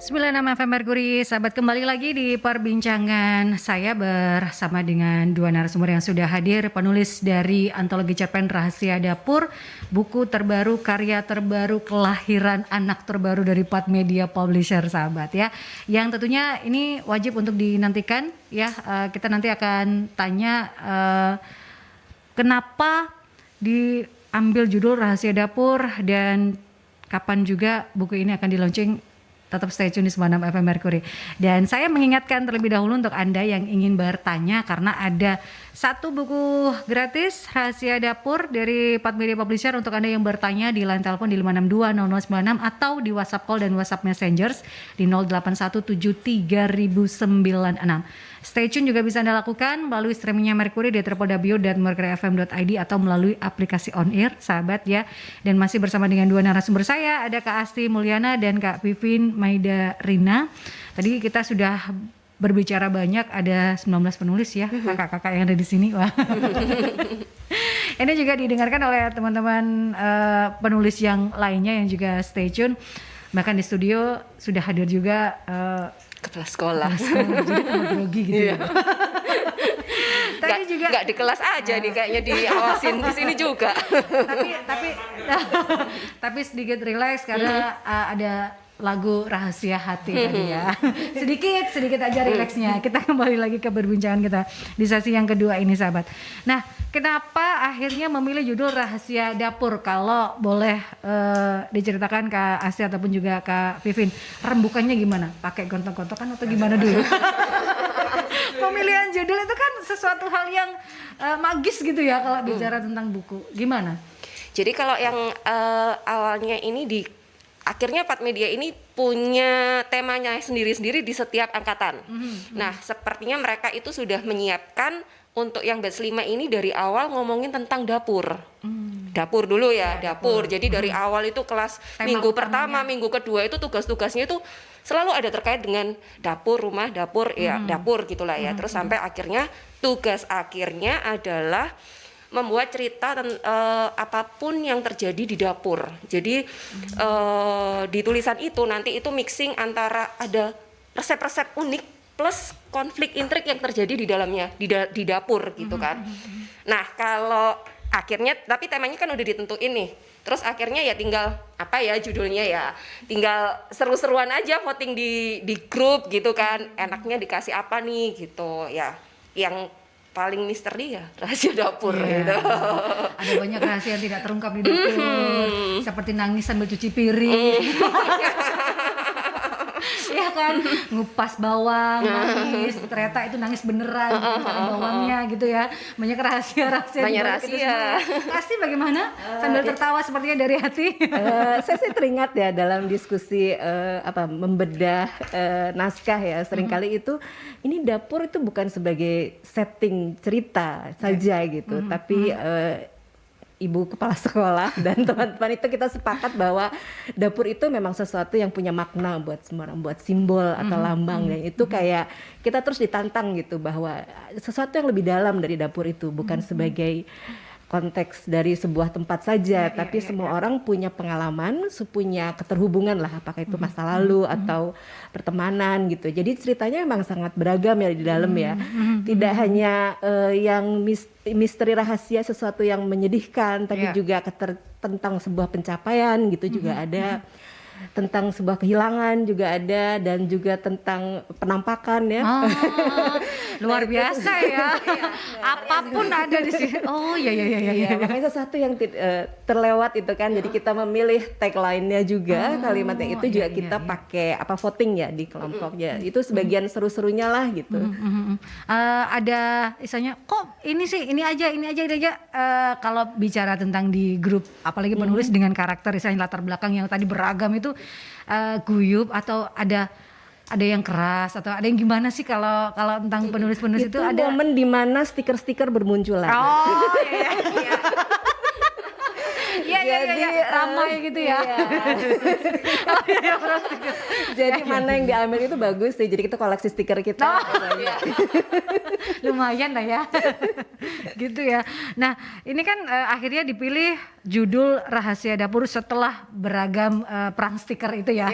96 FM Mercury, sahabat, kembali lagi di perbincangan saya bersama dengan dua narasumber yang sudah hadir, penulis dari antologi cerpen Rahasia Dapur, buku terbaru, karya terbaru, kelahiran anak terbaru dari Pat Media Publisher, sahabat ya. Yang tentunya ini wajib untuk dinantikan ya. Kita nanti akan tanya kenapa diambil judul Rahasia Dapur dan kapan juga buku ini akan di-launching. Tetap stay tune di 96 FM Mercury. Dan saya mengingatkan terlebih dahulu untuk Anda yang ingin bertanya, karena ada satu buku gratis Rahasia Dapur dari Pat Media Publisher untuk Anda yang bertanya di line telepon di 5620096 atau di WhatsApp call dan WhatsApp Messengers di 08173096. Stay tune juga bisa Anda lakukan melalui streamingnya Mercury di www.mercuryfm.id atau melalui aplikasi On Air, sahabat ya. Dan masih bersama dengan dua narasumber saya, ada Kak Asti Mulyana dan Kak Vivin Maida Rina. Tadi kita sudah berbicara banyak, ada 19 penulis ya, kakak-kakak yang ada di sini. Wah. Ini juga didengarkan oleh teman-teman penulis yang lainnya yang juga stay tune. Bahkan di studio sudah hadir juga kepala sekolah. Jadi grogi gitu. Iya. Tadi juga nggak di kelas aja nih, kayaknya diawasin di sini juga. tapi sedikit relax karena ada lagu Rahasia Hati tadi ya. sedikit aja relaxnya. Kita kembali lagi ke perbincangan kita di sesi yang kedua ini, sahabat. Nah, kenapa akhirnya memilih judul Rahasia Dapur? Kalau boleh diceritakan Kak Asti ataupun juga Kak Vivin, rembukannya gimana? Pakai gontok-gontokan atau gimana dulu? Pemilihan judul itu kan sesuatu hal yang magis gitu ya kalau bicara tentang buku. Gimana? Jadi kalau yang awalnya ini akhirnya Pat Media ini punya temanya sendiri-sendiri di setiap angkatan. Nah, sepertinya mereka itu sudah menyiapkan untuk yang batch 5 ini dari awal ngomongin tentang dapur. Dapur dulu ya, dapur. Jadi dari awal itu kelas minggu pertama, minggu kedua itu tugas-tugasnya itu selalu ada terkait dengan dapur, rumah, dapur, ya dapur gitulah ya. Terus sampai akhirnya tugas akhirnya adalah membuat cerita apapun yang terjadi di dapur. Jadi di tulisan itu nanti itu mixing antara ada resep-resep unik plus konflik intrik yang terjadi di dalamnya di dapur gitu kan. Nah, kalau akhirnya tapi temanya kan udah ditentuin nih. Terus akhirnya ya tinggal apa ya judulnya ya. Tinggal seru-seruan aja voting di grup gitu kan. Enaknya dikasih apa nih gitu ya. Yang paling misteri ya Rahasia Dapur gitu. Ada banyak rahasia yang tidak terungkap di dapur. Seperti nangis sambil cuci piring. Iya kan, ngupas bawang, nangis, ternyata itu nangis beneran karena bawangnya gitu ya. Banyak rahasia-rahasia. Banyak rahasia. Pasti bagaimana? Sambil tertawa sepertinya dari hati. Saya sih teringat ya dalam diskusi membedah naskah ya, seringkali itu ini dapur itu bukan sebagai setting cerita saja gitu, tapi ibu kepala sekolah dan teman-teman itu kita sepakat bahwa dapur itu memang sesuatu yang punya makna buat semua orang, buat simbol atau lambang, dan itu kayak kita terus ditantang gitu bahwa sesuatu yang lebih dalam dari dapur itu bukan sebagai konteks dari sebuah tempat saja, tapi semua orang punya pengalaman, punya keterhubungan lah, apakah itu masa lalu atau pertemanan gitu. Jadi ceritanya memang sangat beragam ya di dalam ya. Tidak hanya yang misteri rahasia sesuatu yang menyedihkan, tapi juga tentang sebuah pencapaian gitu juga ada. Tentang sebuah kehilangan juga ada, dan juga tentang penampakan ya. Luar biasa ya. Apapun ada di sini. Oh iya. Makanya sesuatu yang terlewat itu kan. Jadi kita memilih tagline-nya juga, kalimatnya itu juga kita pakai voting ya di kelompoknya. Itu sebagian seru-serunya lah gitu. Ada misalnya kok ini sih ini aja. Kalau bicara tentang di grup, apalagi penulis dengan karakter misalnya latar belakang yang tadi beragam itu, guyup atau ada yang keras atau ada yang gimana sih kalau tentang penulis-penulis itu ada momen di mana stiker-stiker bermunculan. Oh iya. Jadi ramai gitu ya. Iya. Jadi mana yang diambil itu bagus sih. Jadi kita koleksi stiker kita. Lumayan lah ya. Gitu ya. Nah, ini kan akhirnya dipilih judul Rahasia Dapur setelah beragam perang stiker itu ya.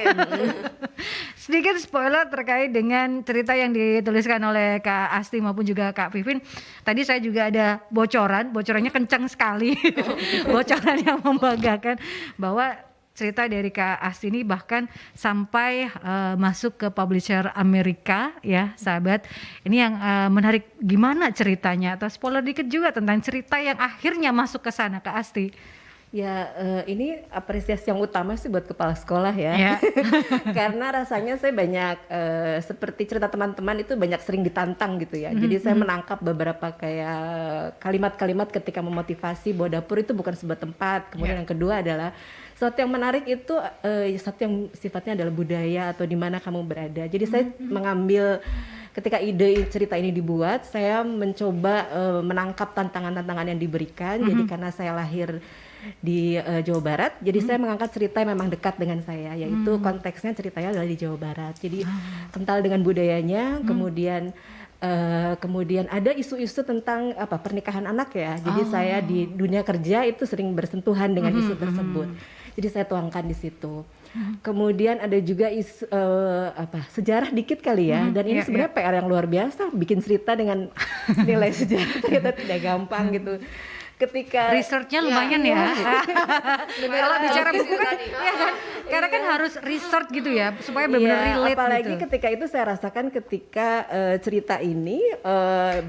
Sedikit spoiler terkait dengan cerita yang dituliskan oleh Kak Asti maupun juga Kak Vivin. Tadi saya juga ada bocorannya kencang sekali. Bocoran yang membanggakan bahwa cerita dari Kak Asti ini bahkan sampai masuk ke publisher Amerika ya sahabat. Ini yang menarik, gimana ceritanya, atau spoiler dikit juga tentang cerita yang akhirnya masuk ke sana Kak Asti. Ya ini apresiasi yang utama sih buat kepala sekolah ya. Karena rasanya saya banyak seperti cerita teman-teman itu banyak sering ditantang gitu ya. Jadi saya menangkap beberapa kayak kalimat-kalimat ketika memotivasi bahwa dapur itu bukan sebuah tempat. Kemudian yang kedua adalah sesuatu yang menarik itu sesuatu yang sifatnya adalah budaya atau di mana kamu berada. Jadi saya mengambil ketika ide cerita ini dibuat, saya mencoba menangkap tantangan-tantangan yang diberikan. Jadi karena saya lahir di Jawa Barat, jadi saya mengangkat cerita yang memang dekat dengan saya, yaitu konteksnya ceritanya adalah di Jawa Barat. Jadi kental dengan budayanya, kemudian ada isu-isu tentang pernikahan anak ya. Jadi saya di dunia kerja itu sering bersentuhan dengan isu tersebut. Jadi saya tuangkan di situ. Kemudian ada juga isu sejarah dikit kali ya. Dan ini sebenarnya PR yang luar biasa, bikin cerita dengan nilai sejarah ternyata tidak gampang gitu. Ketika researchnya lumayan ya. Kalau bicara buku kan, ya kan, karena kan harus research gitu ya supaya benar-benar relate. Apalagi gitu. ketika itu saya rasakan ketika cerita ini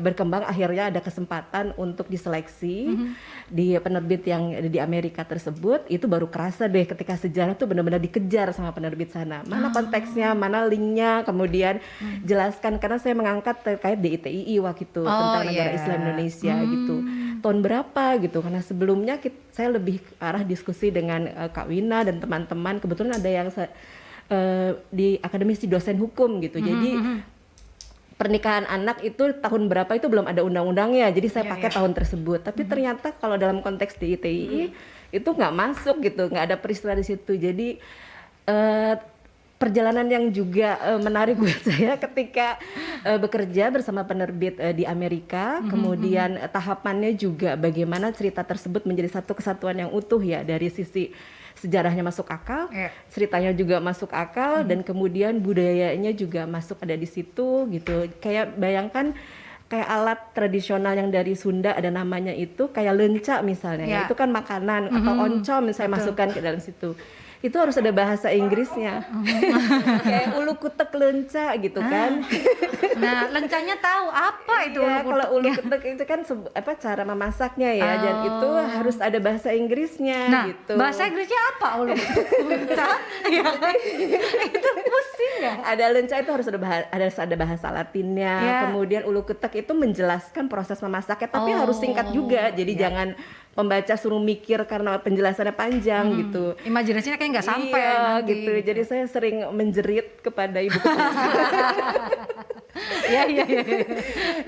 berkembang, akhirnya ada kesempatan untuk diseleksi di penerbit yang di Amerika tersebut. Itu baru kerasa deh ketika sejarah tuh benar-benar dikejar sama penerbit sana. Mana konteksnya, mana linknya, kemudian jelaskan, karena saya mengangkat terkait DITII waktu itu tentang negara Islam Indonesia gitu. Tahun berapa gitu, karena sebelumnya saya lebih arah diskusi dengan Kak Wina dan teman-teman. Kebetulan ada yang di akademisi dosen hukum gitu. Jadi pernikahan anak itu tahun berapa itu belum ada undang-undangnya. Jadi saya pakai tahun tersebut. Tapi ternyata kalau dalam konteks di ITI itu nggak masuk gitu, nggak ada peristiwa di situ. Jadi perjalanan yang juga menarik buat saya ketika bekerja bersama penerbit di Amerika, kemudian tahapannya juga bagaimana cerita tersebut menjadi satu kesatuan yang utuh ya, dari sisi sejarahnya masuk akal, ceritanya juga masuk akal, dan kemudian budayanya juga masuk ada di situ gitu. Kayak bayangkan kayak alat tradisional yang dari Sunda ada namanya itu kayak lenca misalnya, itu kan makanan, atau oncom saya masukkan ke dalam situ. Itu harus ada bahasa Inggrisnya. Kayak ulu kutek lenca gitu kan. Nah, lencanya tahu apa itu ulu kutek. Kalau ulu kutek itu kan cara memasaknya ya, dan itu harus ada bahasa Inggrisnya gitu. Bahasa Inggrisnya apa ulu kutek? Lenca? Ya. Itu pusing ya. Ada lenca itu harus ada bahasa Latinnya. Kemudian ulu kutek itu menjelaskan proses memasaknya, tapi harus singkat juga. Jadi jangan pembaca suruh mikir karena penjelasannya panjang gitu. Imajinasinya kayak nggak sampai nanti, gitu. Jadi saya sering menjerit kepada ibu Iya.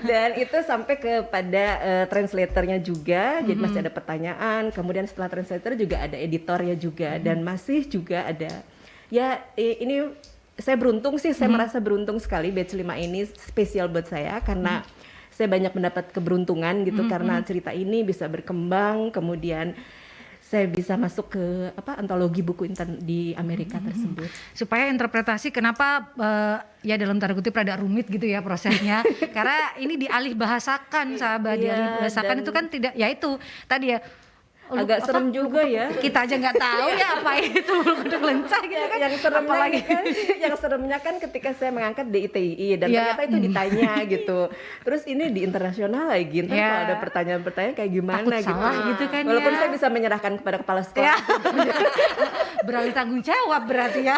Dan itu sampai kepada translatornya juga. Jadi masih ada pertanyaan. Kemudian setelah translator juga ada editornya juga, dan masih juga ada. Ya ini saya beruntung sih, saya merasa beruntung sekali batch 5 ini spesial buat saya karena saya banyak mendapat keberuntungan gitu, karena cerita ini bisa berkembang, kemudian saya bisa masuk ke antologi buku di Amerika tersebut. Supaya interpretasi kenapa ya dalam tanda kutip rada rumit gitu ya prosesnya. Karena ini dialih bahasakan, sahabat, dialih bahasakan itu kan tidak, ya itu tadi ya. Agak serem juga ya. Kita aja nggak tahu ya apa itu kutuk lencah gitu kan. Yang seremnya kan, yang seremnya kan ketika saya mengangkat di ITI dan ternyata itu ditanya gitu. Terus ini di internasional lagi, ntar kalau ada pertanyaan-pertanyaan kayak gimana takut gitu. salah gitu kan. Walaupun saya bisa menyerahkan kepada kepala sekolah. Beralih tanggung jawab berarti ya.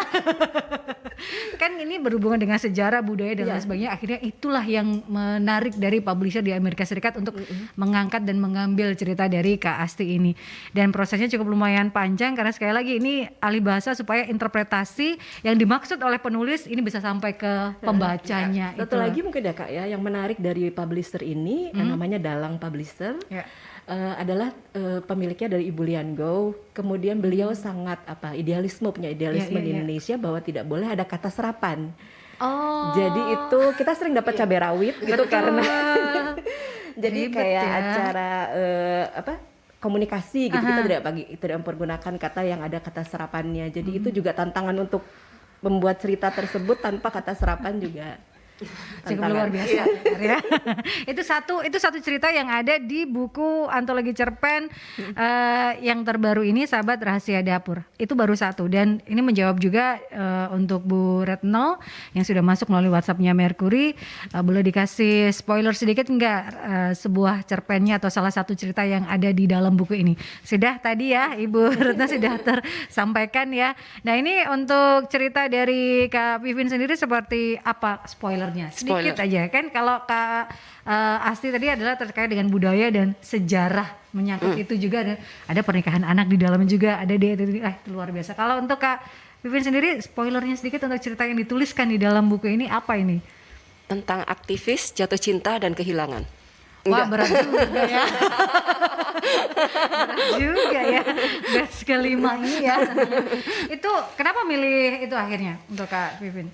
Kan ini berhubungan dengan sejarah, budaya dan lain sebagainya. Akhirnya itulah yang menarik dari publisher di Amerika Serikat untuk mengangkat dan mengambil cerita dari Kak Asti ini. Dan prosesnya cukup lumayan panjang karena sekali lagi ini alih bahasa supaya interpretasi yang dimaksud oleh penulis ini bisa sampai ke pembacanya. Satu lagi mungkin ya Kak ya, yang menarik dari publisher ini namanya Dalang Publisher. adalah pemiliknya dari Ibu Lian Go. Kemudian beliau sangat punya idealisme di Indonesia bahwa tidak boleh ada kata serapan. Oh. Jadi itu kita sering dapat cabai rawit gitu karena jadi Ribet kayak ya. acara komunikasi gitu, kita tidak mempergunakan kata yang ada kata serapannya. Jadi itu juga tantangan untuk membuat cerita tersebut tanpa kata serapan juga. Cukup luar biasa ya. itu satu cerita yang ada di buku antologi cerpen yang terbaru ini, Sahabat Rahasia Dapur. Itu baru satu, dan ini menjawab juga untuk Bu Retno yang sudah masuk melalui WhatsApp-nya Mercury. Boleh dikasih spoiler sedikit enggak sebuah cerpennya atau salah satu cerita yang ada di dalam buku ini? Sudah tadi ya Ibu Retno sudah tersampaikan ya. Nah, ini untuk cerita dari Kak Vivin sendiri seperti apa spoilernya? Sedikit aja kan. Kalau Kak Asti tadi adalah terkait dengan budaya dan sejarah, menyangkut itu juga ada pernikahan anak di dalamnya juga, ada itu luar biasa. Kalau untuk Kak Vivin sendiri, spoilernya sedikit untuk cerita yang dituliskan di dalam buku ini apa ini? Tentang aktivis jatuh cinta dan kehilangan. Wah, berat juga ya. Berat juga ya. Batch kelima ini ya. Itu kenapa milih itu akhirnya untuk Kak Vivin?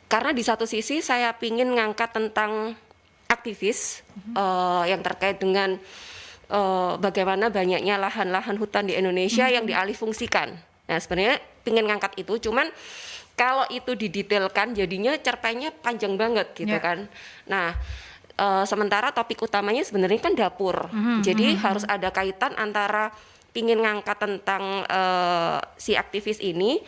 Karena di satu sisi saya pingin ngangkat tentang aktivis yang terkait dengan bagaimana banyaknya lahan-lahan hutan di Indonesia yang dialihfungsikan. Nah, sebenarnya pingin ngangkat itu, cuman kalau itu didetailkan jadinya cerpennya panjang banget gitu kan. Nah, sementara topik utamanya sebenarnya kan dapur. Jadi harus ada kaitan antara pingin ngangkat tentang si aktivis ini,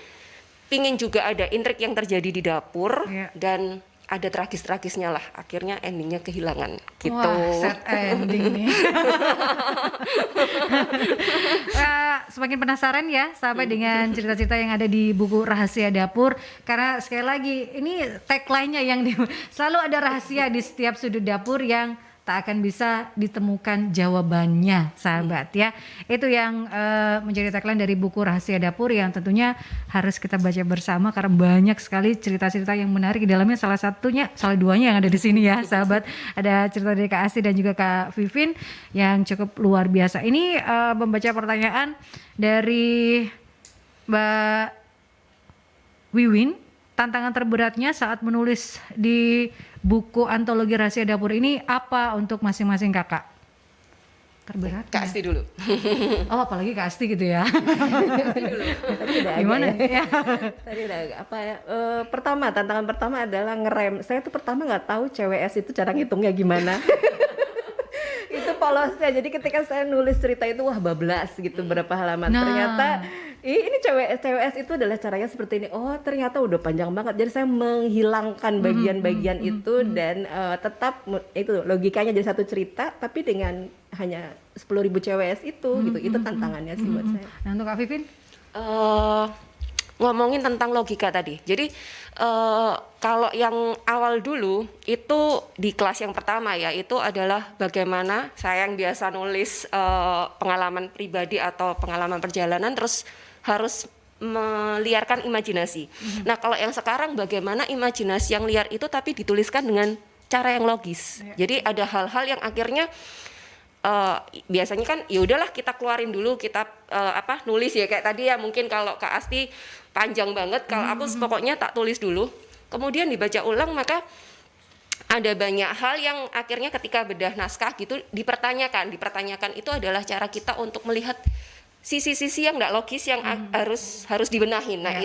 pingin juga ada intrik yang terjadi di dapur, dan ada tragis-tragisnya lah. Akhirnya endingnya kehilangan gitu. Wah, sad ending nih. Semakin penasaran ya sahabat dengan cerita-cerita yang ada di buku Rahasia Dapur, karena sekali lagi ini tagline-nya yang selalu ada rahasia di setiap sudut dapur yang tak akan bisa ditemukan jawabannya, sahabat ya. Itu yang menjadi tagline dari buku Rahasia Dapur yang tentunya harus kita baca bersama karena banyak sekali cerita-cerita yang menarik di dalamnya. Salah duanya yang ada di sini ya, sahabat. Ada cerita dari Kak Asti dan juga Kak Vivin yang cukup luar biasa. Ini membaca pertanyaan dari Mbak Wiwin. Tantangan terberatnya saat menulis di buku antologi Rahasia Dapur ini apa untuk masing-masing kakak? Terberat? Kak Asti dulu. Oh, apalagi Kak Asti gitu ya. Gimana? Ya? Tadi udah tantangan pertama adalah ngerem. Saya tuh pertama nggak tahu CWS itu cara ngitungnya gimana. Itu polosnya. Jadi ketika saya nulis cerita itu bablas gitu berapa halaman. Ternyata ini CWS itu adalah caranya seperti ini. Oh, ternyata udah panjang banget. Jadi saya menghilangkan bagian-bagian itu dan tetap itu logikanya jadi satu cerita tapi dengan hanya 10.000 CWS itu gitu. Itu tantangannya sih buat saya. Nah, untuk Kak Vivin? Ngomongin tentang logika tadi. Jadi kalau yang awal dulu itu di kelas yang pertama ya, itu adalah bagaimana saya yang biasa nulis pengalaman pribadi atau pengalaman perjalanan terus harus meliarkan imajinasi. Nah, kalau yang sekarang bagaimana imajinasi yang liar itu tapi dituliskan dengan cara yang logis. Jadi ada hal-hal yang akhirnya biasanya kan ya udahlah kita keluarin dulu, kita nulis ya kayak tadi ya, mungkin kalau Kak Asti panjang banget, kalau aku pokoknya tak tulis dulu, kemudian dibaca ulang, maka ada banyak hal yang akhirnya ketika bedah naskah gitu dipertanyakan itu adalah cara kita untuk melihat sisi-sisi yang enggak logis yang harus dibenahin. Nah,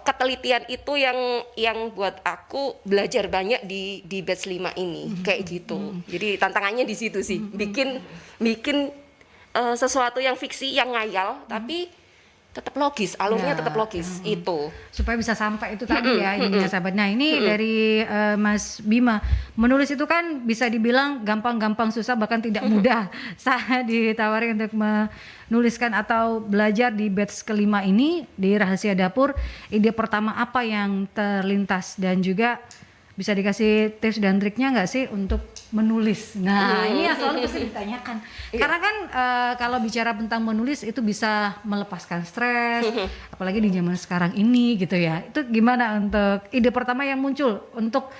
ketelitian itu yang buat aku belajar banyak di batch 5 ini kayak gitu. Jadi tantangannya di situ sih, bikin sesuatu yang fiksi yang ngayal tapi tetap logis, alurnya tetap logis itu. Supaya bisa sampai itu tadi ya ini sahabat. Nah, ini dari Mas Bima, menulis itu kan bisa dibilang gampang-gampang susah bahkan tidak mudah. Saya ditawari untuk menuliskan atau belajar di batch kelima ini di Rahasia Dapur. Ide pertama apa yang terlintas dan juga bisa dikasih tips dan triknya nggak sih untuk menulis? Nah, ini yang selalu pasti ditanyakan. Karena kan kalau bicara tentang menulis itu bisa melepaskan stres, apalagi di zaman sekarang ini gitu ya. Itu gimana untuk ide pertama yang muncul untuk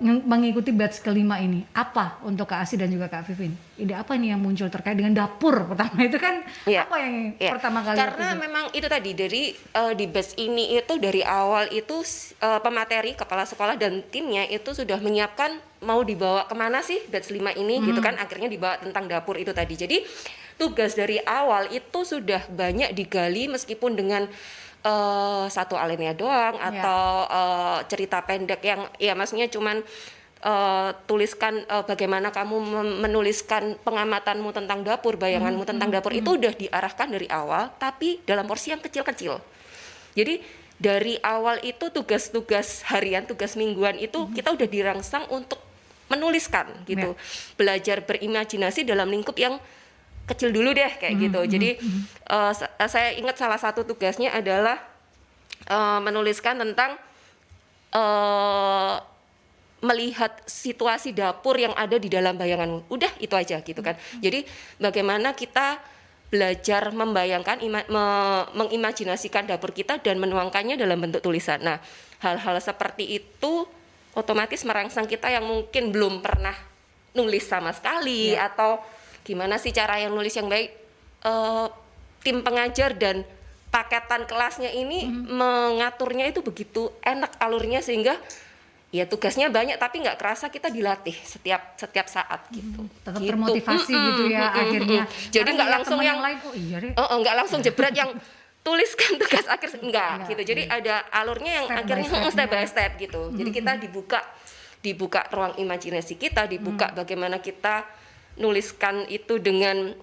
mengikuti batch kelima ini, apa untuk Kak Asi dan juga Kak Vivin? Ide apa nih yang muncul terkait dengan dapur pertama itu kan? Iya. Apa yang Iya. pertama kali? Karena memang itu tadi dari di batch ini itu dari awal itu pemateri kepala sekolah dan timnya itu sudah menyiapkan mau dibawa kemana sih batch 5 ini gitu kan, akhirnya dibawa tentang dapur itu tadi. Jadi tugas dari awal itu sudah banyak digali meskipun dengan satu alinea doang atau cerita pendek yang ya maksudnya cuman tuliskan bagaimana kamu menuliskan pengamatanmu tentang dapur, bayanganmu tentang dapur itu udah diarahkan dari awal tapi dalam porsi yang kecil-kecil. Jadi dari awal itu tugas-tugas harian, tugas mingguan itu kita udah dirangsang untuk menuliskan gitu. Belajar berimajinasi dalam lingkup yang kecil dulu deh kayak gitu. Jadi saya ingat salah satu tugasnya adalah menuliskan tentang melihat situasi dapur yang ada di dalam bayanganmu. Udah itu aja gitu kan. Jadi bagaimana kita belajar membayangkan, mengimajinasikan dapur kita dan menuangkannya dalam bentuk tulisan. Nah, hal-hal seperti itu otomatis merangsang kita yang mungkin belum pernah nulis sama sekali atau gimana sih cara yang nulis yang baik. Tim pengajar dan paketan kelasnya ini mengaturnya itu begitu enak alurnya sehingga ya tugasnya banyak tapi nggak kerasa kita dilatih setiap saat gitu. Tetap termotivasi gitu ya akhirnya. Jadi nggak langsung yang lain, oh iya deh. nggak langsung jebret yang tuliskan tugas akhir enggak gitu. Jadi ada alurnya yang akhirnya step by step gitu. Jadi kita dibuka ruang imajinasi kita, dibuka bagaimana kita nuliskan itu dengan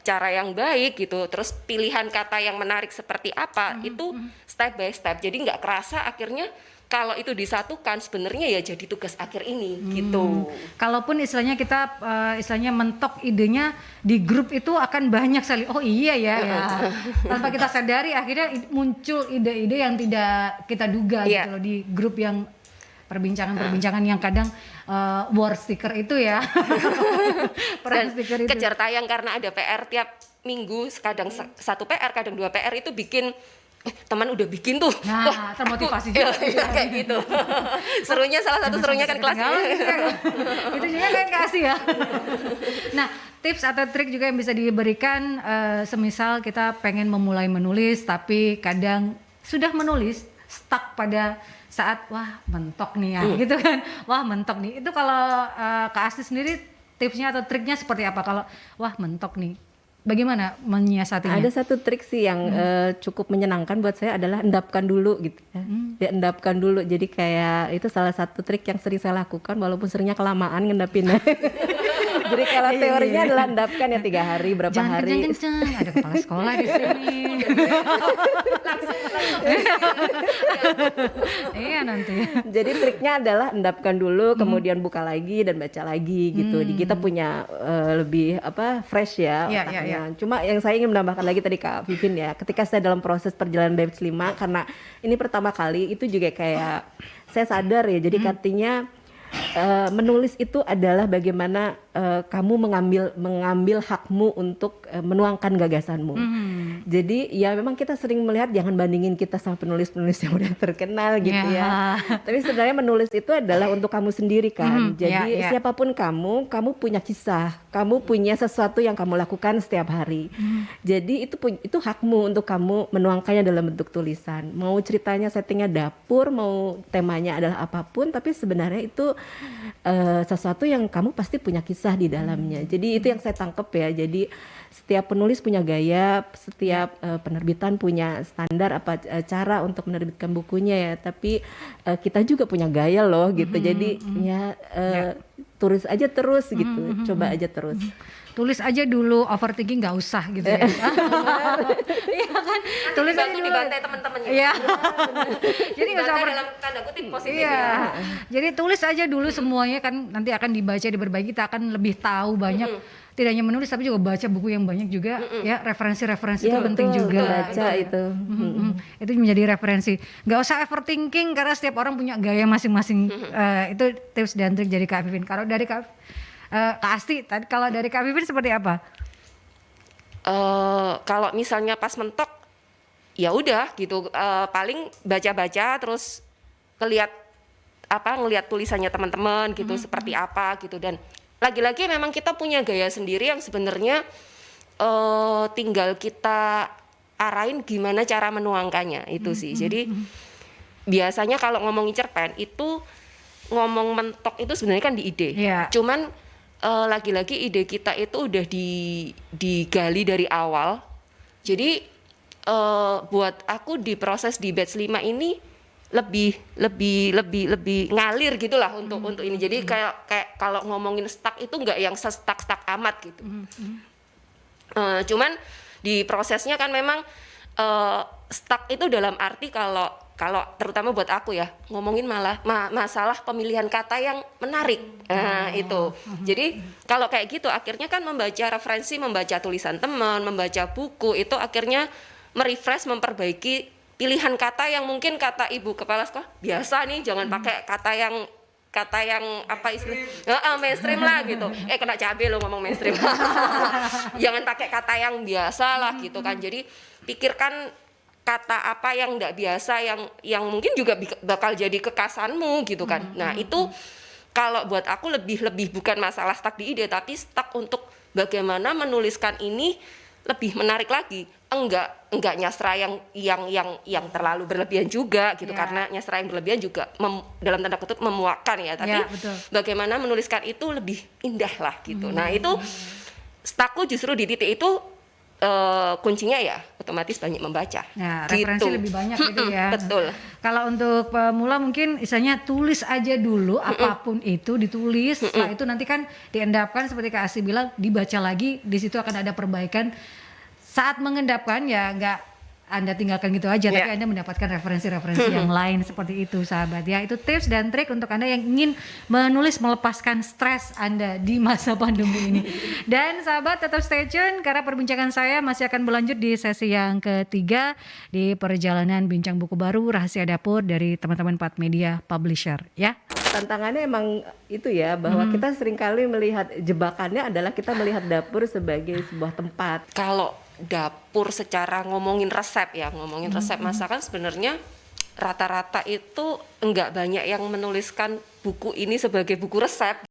cara yang baik gitu. Terus pilihan kata yang menarik seperti apa itu step by step. Jadi nggak kerasa akhirnya kalau itu disatukan sebenarnya ya jadi tugas akhir ini gitu. Kalaupun istilahnya kita istilahnya mentok idenya di grup itu akan banyak sekali. Oh iya ya. Tanpa kita sadari akhirnya muncul ide-ide yang tidak kita duga gitu loh di grup yang perbincangan yang kadang war sticker itu ya. Dan stiker itu. kejar tayang karena ada PR tiap minggu, kadang satu PR, kadang dua PR itu bikin teman udah bikin tuh. Nah, termotivasi juga. Kayak gitu. Serunya salah satu serunya kan kelasnya. Itu juga kan kasih ya. Nah, tips atau trik juga yang bisa diberikan semisal kita pengen memulai menulis tapi kadang sudah menulis stuck pada saat wah mentok nih ya gitu kan. Wah mentok nih. Itu kalau Kak Asti sendiri tipsnya atau triknya seperti apa kalau wah mentok nih? Bagaimana menyiasatinya? Ada satu trik sih yang cukup menyenangkan buat saya adalah endapkan dulu gitu ya. Ya endapkan dulu. Jadi kayak itu salah satu trik yang sering saya lakukan walaupun seringnya kelamaan ngendapinnya. Jadi kalau teorinya adalah endapkan ya 3 hari, berapa Jangan hari. kencang-kencang, ada kepala sekolah di sini. langsung. Iya nanti. Jadi triknya adalah endapkan dulu, kemudian buka lagi dan baca lagi gitu. Di kita punya lebih fresh ya otaknya. Iya. Cuma yang saya ingin menambahkan lagi tadi Kak Vivin ya, ketika saya dalam proses perjalanan batch 5 karena ini pertama kali itu juga kayak saya sadar ya. Jadi artinya menulis itu adalah bagaimana kamu mengambil hakmu untuk menuangkan gagasanmu. Jadi ya memang kita sering melihat jangan bandingin kita sama penulis-penulis yang udah terkenal gitu ya. Tapi sebenarnya menulis itu adalah untuk kamu sendiri kan. Jadi siapapun kamu punya kisah, kamu punya sesuatu yang kamu lakukan setiap hari. Jadi itu hakmu untuk kamu menuangkannya dalam bentuk tulisan. Mau ceritanya settingnya dapur, mau temanya adalah apapun, tapi sebenarnya itu sesuatu yang kamu pasti punya kisah di dalamnya. Jadi itu yang saya tangkap ya. Jadi setiap penulis punya gaya, setiap penerbitan punya standar cara untuk menerbitkan bukunya ya. Tapi kita juga punya gaya loh gitu. Jadi tulis aja terus gitu. Coba aja terus. Tulis aja dulu, overthinking nggak usah gitu ya. Iya kan? Tulis aja dulu. Dibantai teman-temannya. Iya. Jadi nggak usah dalam tanda kutip positif. Iya. Jadi tulis aja dulu semuanya kan nanti akan dibaca berbagi kita akan lebih tahu banyak. Tidak hanya menulis tapi juga baca buku yang banyak juga ya, referensi-referensi itu penting juga. Baca itu. Itu menjadi referensi. Nggak usah overthinking karena setiap orang punya gaya masing-masing. Itu tips dan trik dari Kak Vivin. Kalau dari Kak Asti, kalau dari Kak Vivin seperti apa? Kalau misalnya pas mentok, ya udah gitu. Paling baca-baca terus ngeliat ngelihat tulisannya teman-teman gitu seperti apa gitu, dan lagi-lagi memang kita punya gaya sendiri yang sebenarnya tinggal kita arahin gimana cara menuangkannya itu sih. Jadi biasanya kalau ngomongin cerpen itu ngomong mentok itu sebenarnya kan di ide. Cuman lagi-lagi ide kita itu udah digali dari awal. Jadi buat aku di proses di batch 5 ini lebih ngalir gitulah untuk ini. Jadi kayak kalau ngomongin stuck itu nggak yang stuck amat gitu. Cuman di prosesnya kan memang stuck itu dalam arti kalau terutama buat aku ya, ngomongin malah masalah pemilihan kata yang menarik. Itu. Jadi kalau kayak gitu akhirnya kan membaca referensi, membaca tulisan teman, membaca buku itu akhirnya merefresh, memperbaiki pilihan kata yang mungkin kata ibu kepala sekolah biasa nih, jangan pakai kata yang apa istilah mainstream lah gitu. Kena cabe lo ngomong mainstream. Jangan pakai kata yang biasa lah gitu kan. Jadi pikirkan kata apa yang enggak biasa, yang mungkin juga bakal jadi kekasanmu gitu kan. Nah, itu kalau buat aku lebih bukan masalah stuck di ide, tapi stuck untuk bagaimana menuliskan ini lebih menarik lagi. Enggak nyastra yang terlalu berlebihan juga gitu, karena nyastra yang berlebihan juga dalam tanda kutip memuakkan ya, tapi bagaimana menuliskan itu lebih indah lah gitu. Nah, itu stuckku justru di titik itu kuncinya ya otomatis banyak membaca. Nah, referensi gitu. lebih banyak gitu ya. Betul. Kalau untuk pemula mungkin istilahnya tulis aja dulu apapun itu ditulis. Setelah itu nanti kan diendapkan seperti Kak Asih bilang, dibaca lagi, di situ akan ada perbaikan. Saat mengendapkan ya nggak Anda tinggalkan gitu aja, tapi Anda mendapatkan referensi-referensi yang lain seperti itu sahabat ya. Itu tips dan trik untuk Anda yang ingin menulis melepaskan stres Anda di masa pandemi ini. Dan sahabat tetap stay tune karena perbincangan saya masih akan berlanjut di sesi yang ketiga di perjalanan bincang buku baru Rahasia Dapur dari teman-teman 4 Media Publisher ya. Tantangannya emang itu ya, bahwa kita seringkali melihat jebakannya adalah kita melihat dapur sebagai sebuah tempat. Kalau dapur secara ngomongin resep masakan sebenarnya rata-rata itu enggak banyak yang menuliskan buku ini sebagai buku resep